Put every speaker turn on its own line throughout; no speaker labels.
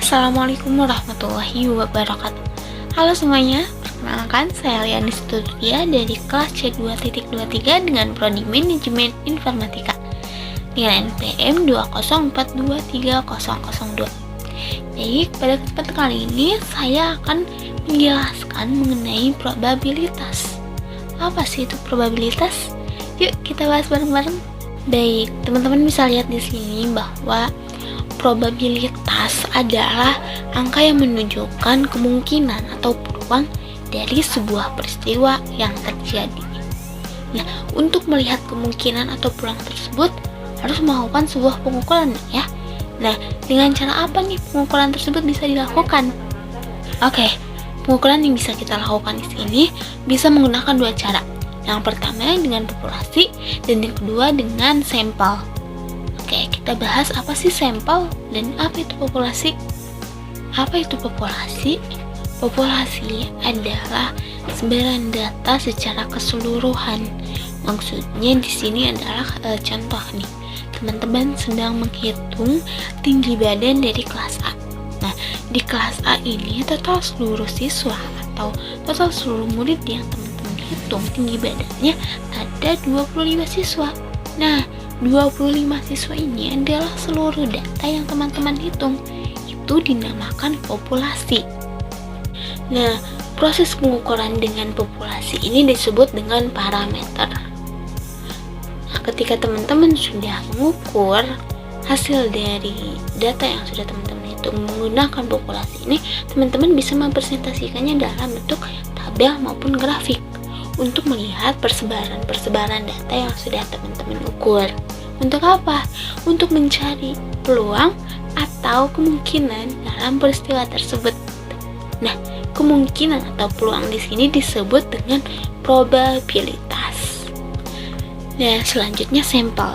Assalamualaikum warahmatullahi wabarakatuh. Halo semuanya, perkenalkan saya Lianis Tutudia dari kelas C2.23 dengan Prodi Manajemen Informatika dengan NPM 204230002. Jadi pada kesempatan kali ini saya akan menjelaskan mengenai probabilitas. Apa sih itu probabilitas? Yuk kita bahas bareng-bareng. Baik, teman-teman bisa lihat di sini bahwa probabilitas adalah angka yang menunjukkan kemungkinan atau peluang dari sebuah peristiwa yang terjadi. Nah, untuk melihat kemungkinan atau peluang tersebut harus melakukan sebuah pengukuran ya. Nah, dengan cara apa nih pengukuran tersebut bisa dilakukan? Oke, pengukuran yang bisa kita lakukan di sini bisa menggunakan dua cara. Yang pertama dengan populasi dan yang kedua dengan sampel. Oke, kita bahas apa sih sampel dan apa itu populasi. Apa itu populasi? Populasi adalah sebaran data secara keseluruhan. Maksudnya di sini adalah contoh nih, teman-teman sedang menghitung tinggi badan dari kelas A. Nah, di kelas A ini total seluruh siswa atau total seluruh murid yang teman-teman hitung tinggi badannya ada 25 siswa. Nah, 25 siswa ini adalah seluruh data yang teman-teman hitung. Itu dinamakan populasi. Nah, proses pengukuran dengan populasi ini disebut dengan parameter. Nah, ketika teman-teman sudah mengukur hasil dari data yang sudah teman-teman hitung menggunakan populasi ini, teman-teman bisa mempresentasikannya dalam bentuk tabel maupun grafik untuk melihat persebaran data yang sudah teman-teman ukur. Untuk apa? Untuk mencari peluang atau kemungkinan dalam peristiwa tersebut. Nah, kemungkinan atau peluang di sini disebut dengan probabilitas. Nah, selanjutnya sampel.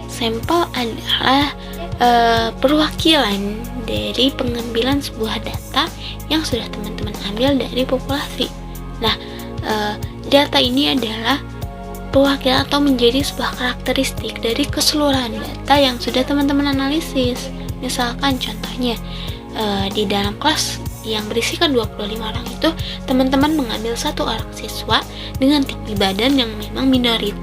Sampel adalah perwakilan dari pengambilan sebuah data yang sudah teman-teman ambil dari populasi. Nah, data ini adalah perwakilan atau menjadi sebuah karakteristik dari keseluruhan data yang sudah teman-teman analisis. Misalkan contohnya di dalam kelas yang berisikan 25 orang itu, teman-teman mengambil satu orang siswa dengan tinggi badan yang memang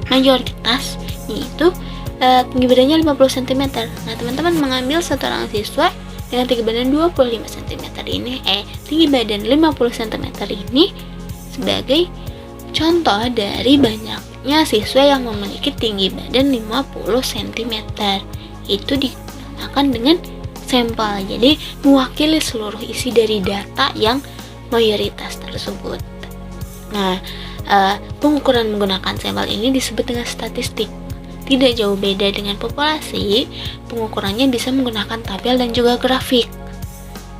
mayoritas, yaitu tinggi badannya 50 cm. Nah, teman-teman mengambil satu orang siswa dengan tinggi badan 25 cm ini, tinggi badan 50 cm ini sebagai contoh dari banyaknya siswa yang memiliki tinggi badan 50 cm. Itu digunakan dengan sampel. Jadi mewakili seluruh isi dari data yang mayoritas tersebut. Nah, pengukuran menggunakan sampel ini disebut dengan statistik. Tidak jauh beda dengan populasi, pengukurannya bisa menggunakan tabel dan juga grafik.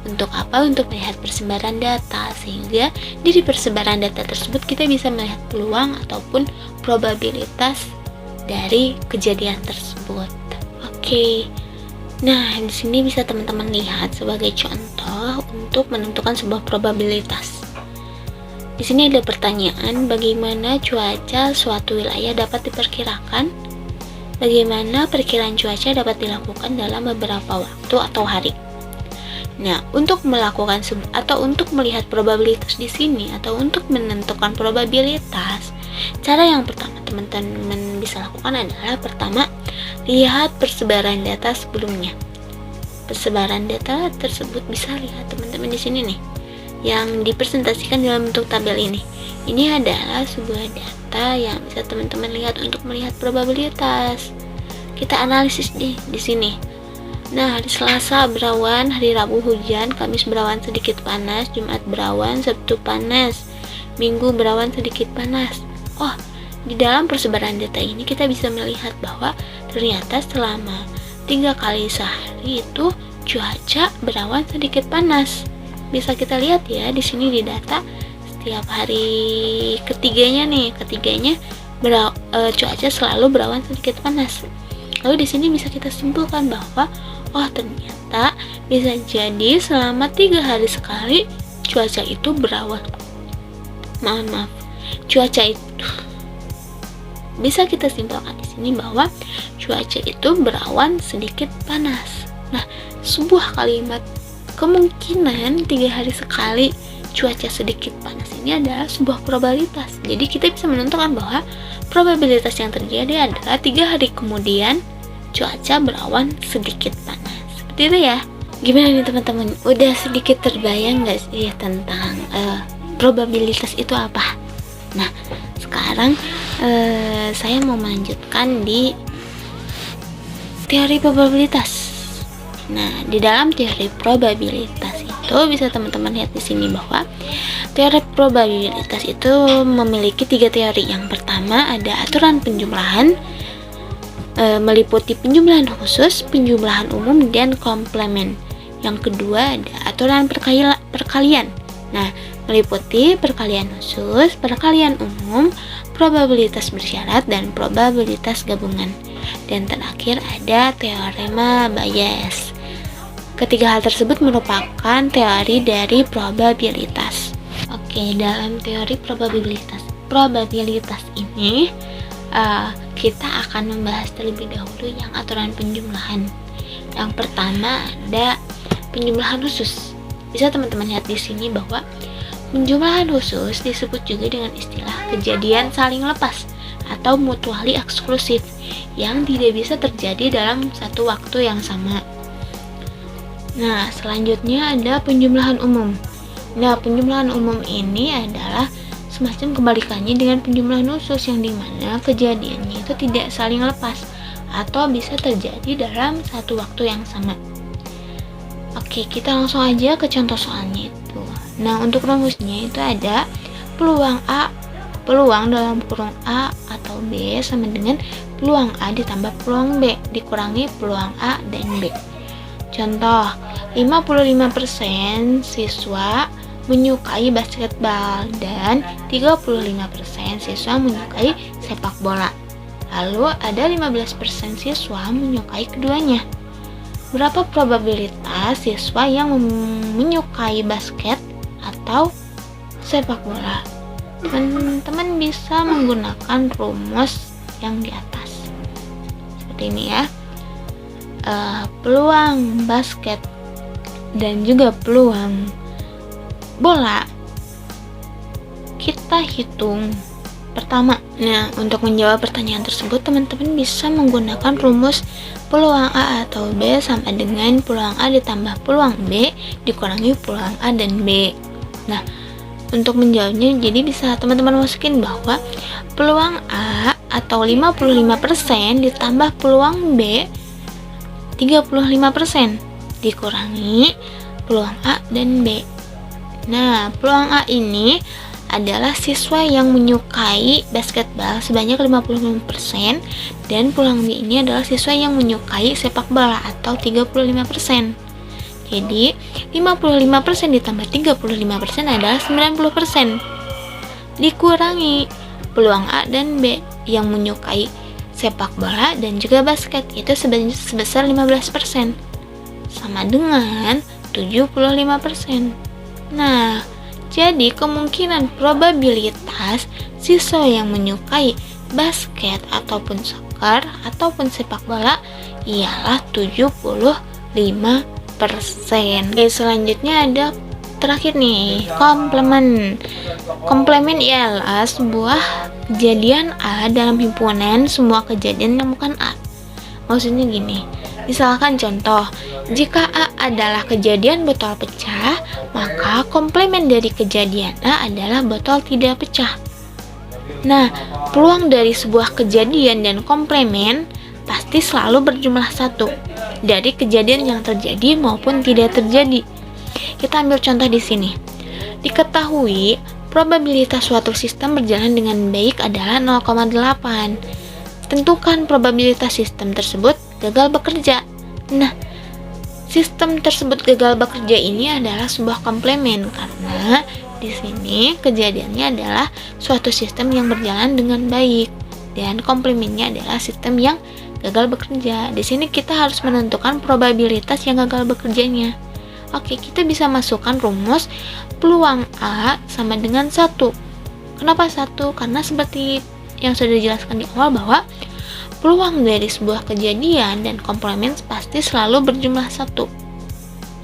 Untuk apa? Untuk melihat persebaran data, sehingga dari persebaran data tersebut kita bisa melihat peluang ataupun probabilitas dari kejadian tersebut. Oke. Nah, di sini bisa teman-teman lihat sebagai contoh untuk menentukan sebuah probabilitas. Di sini ada pertanyaan, bagaimana cuaca suatu wilayah dapat diperkirakan? Bagaimana perkiraan cuaca dapat dilakukan dalam beberapa waktu atau hari? Nah, untuk melakukan atau untuk melihat probabilitas di sini atau untuk menentukan probabilitas, cara yang pertama teman-teman bisa lakukan adalah pertama, lihat persebaran data sebelumnya. Persebaran data tersebut bisa lihat teman-teman di sini nih, yang dipresentasikan dalam bentuk tabel ini. Ini adalah sebuah data yang bisa teman-teman lihat untuk melihat probabilitas. Kita analisis di sini. Nah, hari Selasa berawan, hari Rabu hujan, Kamis berawan sedikit panas, Jumat berawan, Sabtu panas, Minggu berawan sedikit panas. Oh, di dalam persebaran data ini kita bisa melihat bahwa ternyata selama 3 kali sehari itu cuaca berawan sedikit panas. Bisa kita lihat ya di sini di data setiap hari ketiganya cuaca selalu berawan sedikit panas. Lalu di sini bisa kita simpulkan bahwa ternyata bisa jadi selama 3 hari sekali cuaca itu berawan. Cuaca itu bisa kita simpulkan di sini bahwa cuaca itu berawan sedikit panas. Nah, sebuah kalimat kemungkinan 3 hari sekali cuaca sedikit panas ini adalah sebuah probabilitas. Jadi kita bisa menentukan bahwa probabilitas yang terjadi adalah 3 hari kemudian cuaca berawan sedikit panas. Seperti itu ya. Gimana nih teman-teman? Udah sedikit terbayang gak sih tentang probabilitas itu apa? Nah, sekarang saya mau melanjutkan di teori probabilitas. Nah, di dalam teori probabilitas itu bisa teman-teman lihat di sini bahwa teori probabilitas itu memiliki 3 teori. Yang pertama ada aturan penjumlahan, meliputi penjumlahan khusus, penjumlahan umum, dan komplement. Yang kedua ada aturan perkalian. Nah, meliputi perkalian khusus, perkalian umum, probabilitas bersyarat, dan probabilitas gabungan. Dan terakhir ada teorema Bayes. Ketiga hal tersebut merupakan teori dari probabilitas. Oke, dalam teori probabilitas ini kita akan membahas terlebih dahulu yang aturan penjumlahan. Yang pertama ada penjumlahan khusus. Bisa teman-teman lihat di sini bahwa penjumlahan khusus disebut juga dengan istilah kejadian saling lepas atau mutually eksklusif yang tidak bisa terjadi dalam satu waktu yang sama. Nah, selanjutnya ada penjumlahan umum. Nah, penjumlahan umum ini adalah semacam kebalikannya dengan penjumlahan khusus yang dimana kejadiannya itu tidak saling lepas atau bisa terjadi dalam satu waktu yang sama. Oke, kita langsung aja ke contoh soalnya itu. Nah, untuk rumusnya itu ada peluang dalam kurung A atau B sama dengan peluang A ditambah peluang B dikurangi peluang A dan B. Contoh, 55% siswa menyukai basketball dan 35% siswa menyukai sepak bola. Lalu ada 15% siswa menyukai keduanya. Berapa probabilitas siswa yang menyukai basket atau sepak bola? Teman-teman bisa menggunakan rumus yang di atas. Seperti ini ya. Peluang basket dan juga peluang bola kita hitung pertama. Nah, untuk menjawab pertanyaan tersebut teman-teman bisa menggunakan rumus peluang A atau B sama dengan peluang A ditambah peluang B dikurangi peluang A dan B. Nah, untuk menjawabnya jadi bisa teman-teman masukin bahwa peluang A atau 55% ditambah peluang B 35% dikurangi peluang A dan B. Nah, peluang A ini adalah siswa yang menyukai basketball sebanyak 55% dan peluang B ini adalah siswa yang menyukai sepak bola atau 35%. Jadi, 55% ditambah 35% adalah 90%. Dikurangi peluang A dan B yang menyukai sepak bola dan juga basket itu sebesar 15%. Sama dengan 75%. Nah, jadi kemungkinan probabilitas siswa yang menyukai basket ataupun soccer ataupun sepak bola ialah 75%. Oke, selanjutnya ada terakhir nih, komplement. Komplement ialah sebuah kejadian A dalam himpunan semua kejadian yang bukan A. Maksudnya gini, misalkan contoh, jika A adalah kejadian botol pecah, maka komplement dari kejadian A adalah botol tidak pecah. Nah, peluang dari sebuah kejadian dan komplement pasti selalu berjumlah 1 dari kejadian yang terjadi maupun tidak terjadi. Kita ambil contoh di sini. Diketahui probabilitas suatu sistem berjalan dengan baik adalah 0,8. Tentukan probabilitas sistem tersebut gagal bekerja. Nah, sistem tersebut gagal bekerja ini adalah sebuah komplement karena di sini kejadiannya adalah suatu sistem yang berjalan dengan baik dan komplementnya adalah sistem yang gagal bekerja. Di sini kita harus menentukan probabilitas yang gagal bekerjanya. Oke, kita bisa masukkan rumus peluang A sama dengan 1. Kenapa 1? Karena seperti yang sudah dijelaskan di awal bahwa peluang dari sebuah kejadian dan komplement pasti selalu berjumlah 1.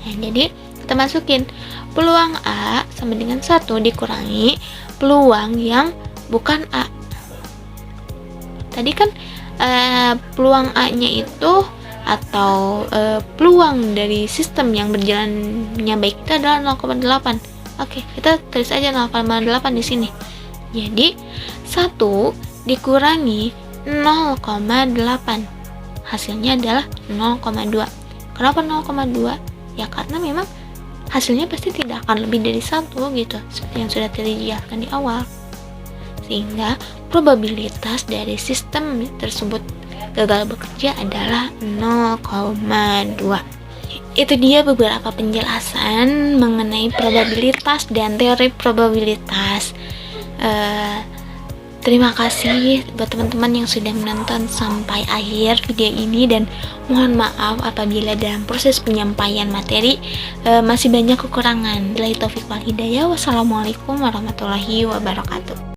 Nah, jadi kita masukin peluang A sama dengan 1 dikurangi peluang yang bukan A. Tadi kan peluang A-nya itu atau peluang dari sistem yang berjalannya baik itu adalah 0,8. Oke, kita tulis aja 0,8 di sini. Jadi 1 dikurangi 0,8 hasilnya adalah 0,2. Kenapa 0,2? Ya karena memang hasilnya pasti tidak akan lebih dari 1 gitu, seperti yang sudah dijelaskan di awal. Sehingga probabilitas dari sistem tersebut gagal bekerja adalah 0,2. Itu dia beberapa penjelasan mengenai probabilitas dan teori probabilitas. Terima kasih buat teman-teman yang sudah menonton sampai akhir video ini, dan mohon maaf apabila dalam proses penyampaian materi masih banyak kekurangan. Billahi taufiq wal hidayah. Wassalamualaikum warahmatullahi wabarakatuh.